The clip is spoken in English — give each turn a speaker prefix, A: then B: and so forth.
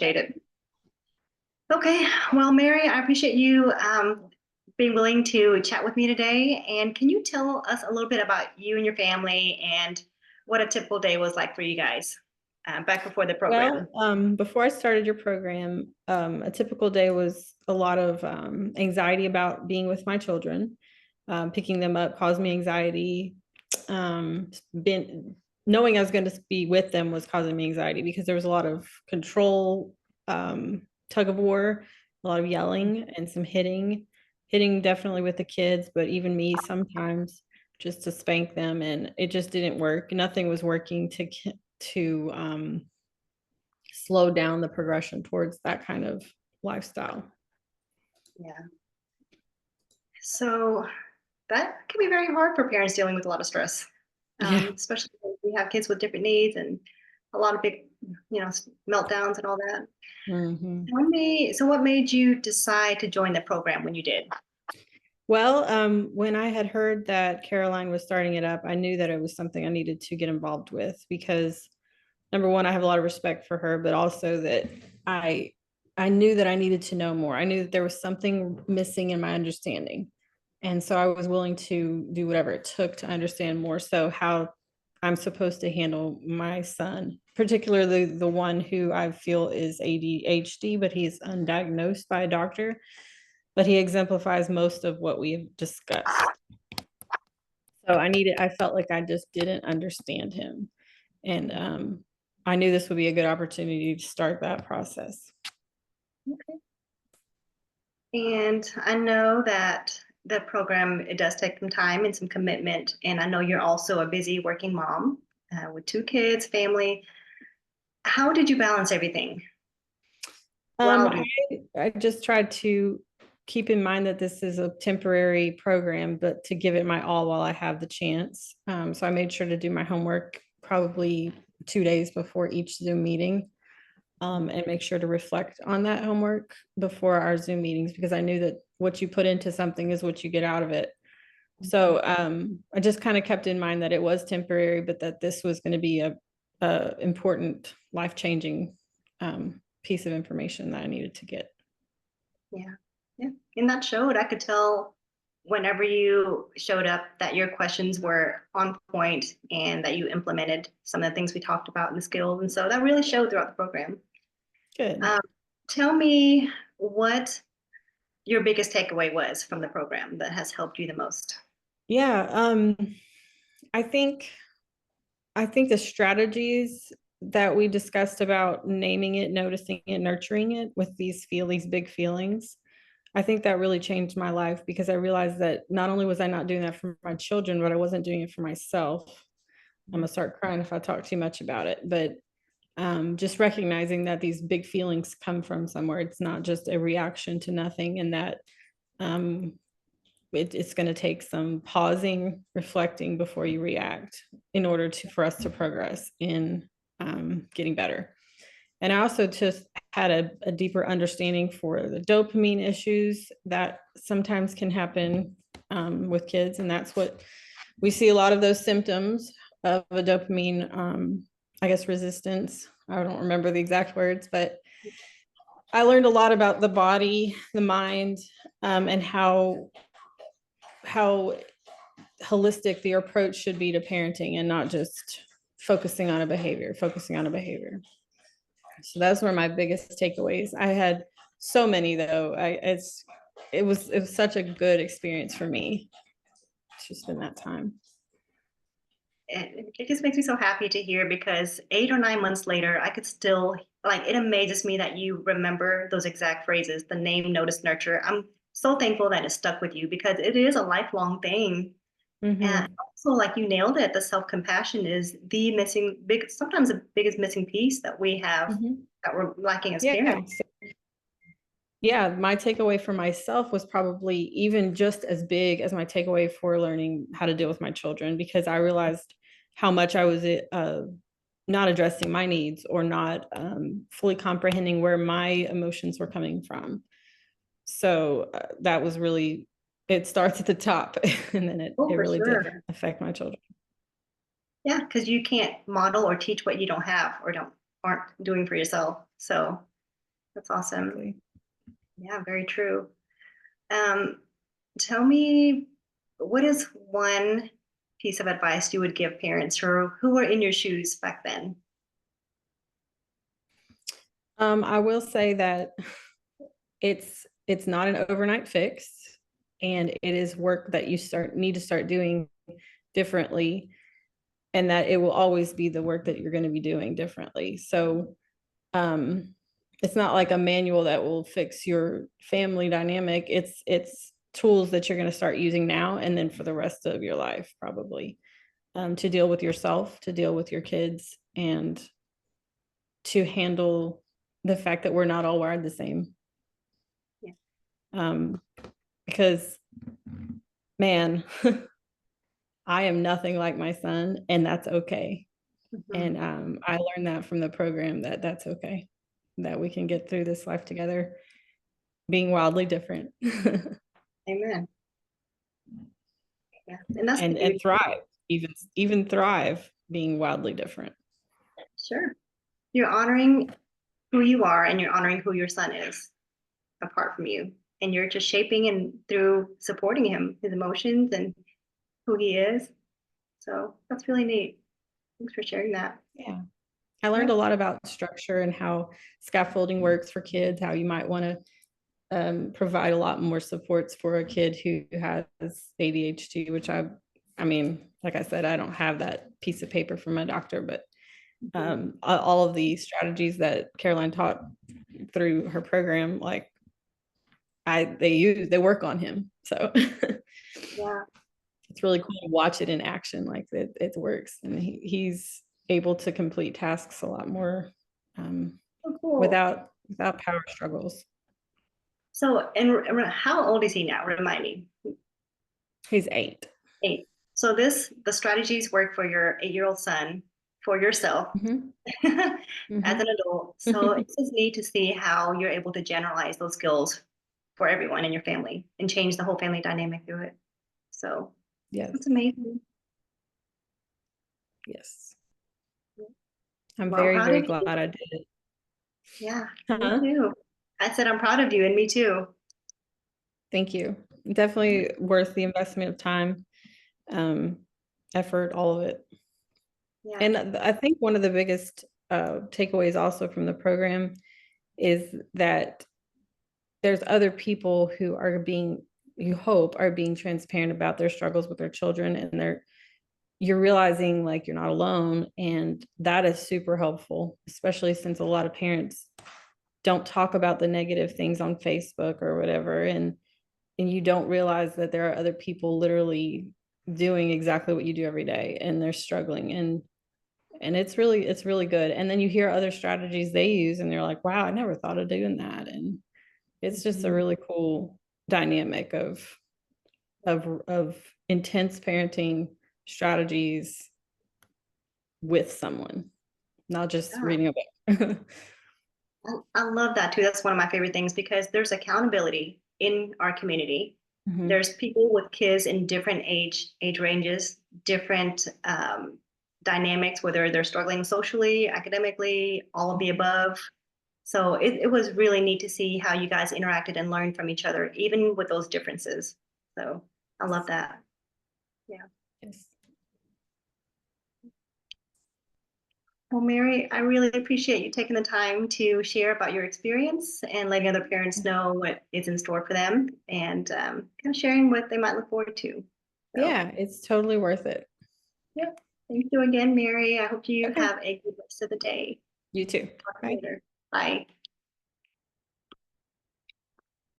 A: it. Okay, well, Mary, I appreciate you being willing to chat with me today. And can you tell us a little bit about you and your family and what a typical day was like for you guys back before the program?
B: Well, before I started your program, a typical day was a lot of anxiety about being with my children. Picking them up caused me anxiety. Been knowing I was going to be with them was causing me anxiety because there was a lot of control, tug of war, a lot of yelling, and some hitting definitely with the kids, but even me sometimes just to spank them, and it just didn't work. Nothing was working to slow down the progression towards that kind of lifestyle.
A: Yeah. So that can be very hard for parents dealing with a lot of stress,
B: Yeah.
A: especially when we have kids with different needs and a lot of big, meltdowns and all that.
B: Mhm.
A: So what made you decide to join the program when you did?
B: Well, when I had heard that Caroline was starting it up, I knew that it was something I needed to get involved with because number one, I have a lot of respect for her, but also that I I knew that I needed to know more. I knew that there was something missing in my understanding. And so I was willing to do whatever it took to understand more so how I'm supposed to handle my son, particularly the one who I feel is ADHD, but he's undiagnosed by a doctor, but he exemplifies most of what we've discussed. So I felt like I just didn't understand him. And I knew this would be a good opportunity to start that process.
A: Okay. And I know that the program, it does take some time and some commitment. And I know you're also a busy working mom with two kids, family. How did you balance everything
B: Um,
A: while
B: I,
A: doing?
B: I just tried to keep in mind that this is a temporary program, but to give it my all while I have the chance. So I made sure to do my homework probably 2 days before each Zoom meeting, and make sure to reflect on that homework before our Zoom meetings because I knew that what you put into something is what you get out of it. So I just kind of kept in mind that it was temporary, but that this was going to be a important life changing piece of information that I needed to get.
A: Yeah, yeah. And that showed. I could tell whenever you showed up that your questions were on point and that you implemented some of the things we talked about in the skills. And so that really showed throughout the program.
B: Good.
A: Um, Tell me what your biggest takeaway was from the program that has helped you the most.
B: Yeah. I think I think the strategies that we discussed about naming it, noticing it, nurturing it with these big feelings, I think that really changed my life because I realized that not only was I not doing that for my children, but I wasn't doing it for myself. I'm gonna start crying if I talk too much about it, but just recognizing that these big feelings come from somewhere. It's not just a reaction to nothing, and that um, it's going to take some pausing, reflecting before you react in order for us to progress in getting better. And I also just had a deeper understanding for the dopamine issues that sometimes can happen with kids, and that's what we see a lot of those symptoms of a dopamine, I guess, resistance. I don't remember the exact words, but I learned a lot about the body, the mind, and how holistic the approach should be to parenting and not just focusing on a behavior. So that's one of my biggest takeaways. I had so many though. It was such a good experience for me to spend that time.
A: It just makes me so happy to hear because 8 or 9 months later, I could still like it amazes me that you remember those exact phrases, the name, notice, nurture. I'm so thankful that it stuck with you because it is a lifelong thing. And
B: Mm-hmm.
A: also, like you nailed it, the self-compassion is the sometimes the biggest missing piece that we have
B: Mm-hmm.
A: that we're lacking as
B: Yeah.
A: parents.
B: Yeah, my takeaway for myself was probably even just as big as my takeaway for learning how to deal with my children because I realized how much I was not addressing my needs or not fully comprehending where my emotions were coming from. So that was really, it starts at the top and then it
A: Oh, for
B: really did
A: sure.
B: affect my children.
A: Yeah, because you can't model or teach what you don't have or don't aren't doing for yourself. So That's awesome.
B: Exactly.
A: Yeah, very true. Um, Tell me, what is one piece of advice you would give parents who were in your shoes back then?
B: I will say that it's not an overnight fix, and it is work that you need to start doing differently, and that it will always be the work that you're going to be doing differently. So it's not like a manual that will fix your family dynamic. It's tools that you're going to start using now and then for the rest of your life, probably, to deal with yourself, to deal with your kids, and to handle the fact that we're not all wired the same.
A: Yeah.
B: Because, man, I am nothing like my son, and that's okay.
A: Mhm.
B: And I learned that from the program, that that's okay, that we can get through this life together, being wildly different.
A: Amen. Yeah, and that's the
B: And
A: beauty.
B: thrive, even thrive being wildly different.
A: Sure. You're honoring who you are and you're honoring who your son is apart from you. And you're just shaping and through supporting him, his emotions and who he is. So that's really neat. Thanks for sharing that.
B: Yeah. I learned
A: Yeah.
B: a lot about structure and how scaffolding works for kids, how you might want to provide a lot more supports for a kid who has ADHD, which I mean, like I said, I don't have that piece of paper from my doctor, but all of the strategies that Caroline taught through her program, like they work on him. So
A: Yeah.
B: it's really cool to watch it in action. Like it works, and he's able to complete tasks a lot more
A: Oh, cool.
B: without power struggles.
A: So, and how old is he now? Remind me.
B: He's 8.
A: 8. So the strategies work for your 8-year-old son, for yourself
B: Mm-hmm.
A: as
B: Mm-hmm.
A: an adult. So it's just neat to see how you're able to generalize those skills for everyone in your family and change the whole family dynamic through it. So
B: Yes.
A: it's amazing.
B: Yes. I'm
A: Well, I'm
B: very,
A: proud
B: very
A: of
B: glad
A: you.
B: I did it.
A: Yeah, me
B: Huh?
A: too. I said I'm proud of you and me too.
B: Thank you. Definitely worth the investment of time, um, effort, all of it.
A: Yeah.
B: And I think one of the biggest takeaways also from the program is that there's other people who are being, you hope, are being transparent about their struggles with their children, and you're realizing like you're not alone, and that is super helpful, especially since a lot of parents don't talk about the negative things on Facebook or whatever, and you don't realize that there are other people literally doing exactly what you do every day, and they're struggling, and it's really good. And then you hear other strategies they use and they're like, wow, I never thought of doing that. And it's just a
A: Mhm.
B: really cool dynamic of intense parenting strategies with someone, not just
A: Yeah.
B: reading a book.
A: I love that too. That's one of my favorite things because there's accountability in our community.
B: Mhm.
A: There's people with kids in different age ranges, different dynamics, whether they're struggling socially, academically, all of the above. So it was really neat to see how you guys interacted and learned from each other, even with those differences. So I love that. Yeah.
B: Yes.
A: Well, Mary, I really appreciate you taking the time to share about your experience and letting other parents know what is in store for them and kind of sharing what they might look forward to. So,
B: Yeah, it's totally worth it.
A: yeah, thank you again, Mary. I hope you
B: Okay.
A: have a good rest of the day.
B: You too.
A: Talk to you
B: Bye.
A: later. Bye.